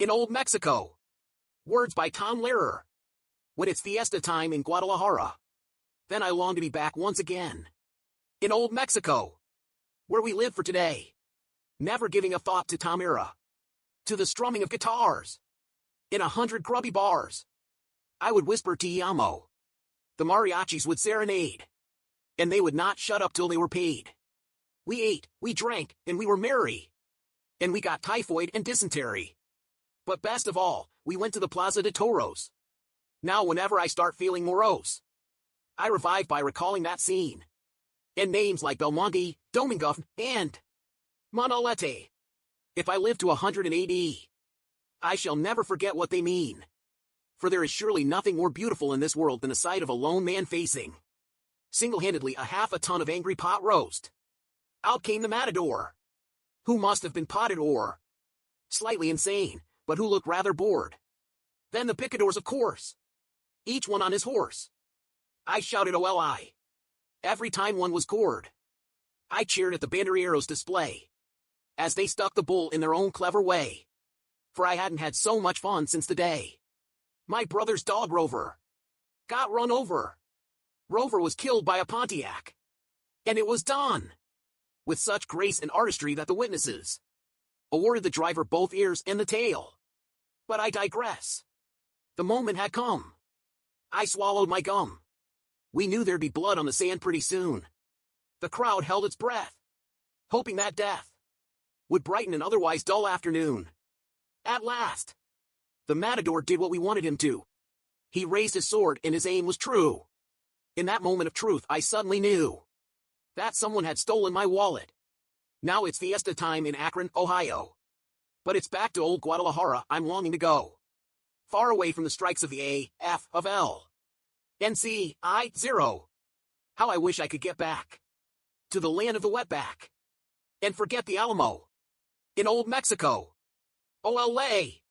In Old Mexico. Words by Tom Lehrer. When it's fiesta time in Guadalajara, then I long to be back once again. In Old Mexico. Where we live for today. Never giving a thought to Tom era. To the strumming of guitars. In 100 grubby bars. I would whisper Te amo. The mariachis would serenade. And they would not shut up till they were paid. We ate, we drank, and we were merry. And we got typhoid and dysentery. But best of all, we went to the Plaza de Toros. Now whenever I start feeling morose, I revive by recalling that scene. And names like Belmonte, Domingo, and Manolete. If I live to 180, I shall never forget what they mean. For there is surely nothing more beautiful in this world than the sight of a lone man facing, single-handedly, a half a ton of angry pot roast. Out came the matador, who must have been potted or slightly insane, but who looked rather bored. Then the picadors, of course, each one on his horse. I shouted OLI every time one was gored. I cheered at the banderilleros display as they stuck the bull in their own clever way. For I hadn't had so much fun since the day my brother's dog Rover got run over. Rover was killed by a Pontiac, and it was done with such grace and artistry that the witnesses awarded the driver both ears and the tail. But I digress. The moment had come. I swallowed my gum. We knew there'd be blood on the sand pretty soon. The crowd held its breath, hoping that death would brighten an otherwise dull afternoon. At last, the matador did what we wanted him to. He raised his sword and his aim was true. In that moment of truth, I suddenly knew that someone had stolen my wallet. Now it's fiesta time in Akron, Ohio. But it's back to old Guadalajara I'm longing to go. Far away from the strikes of the A, F, of L, NC, I, 0. How I wish I could get back to the land of the wetback and forget the Alamo in Old Mexico. OLA.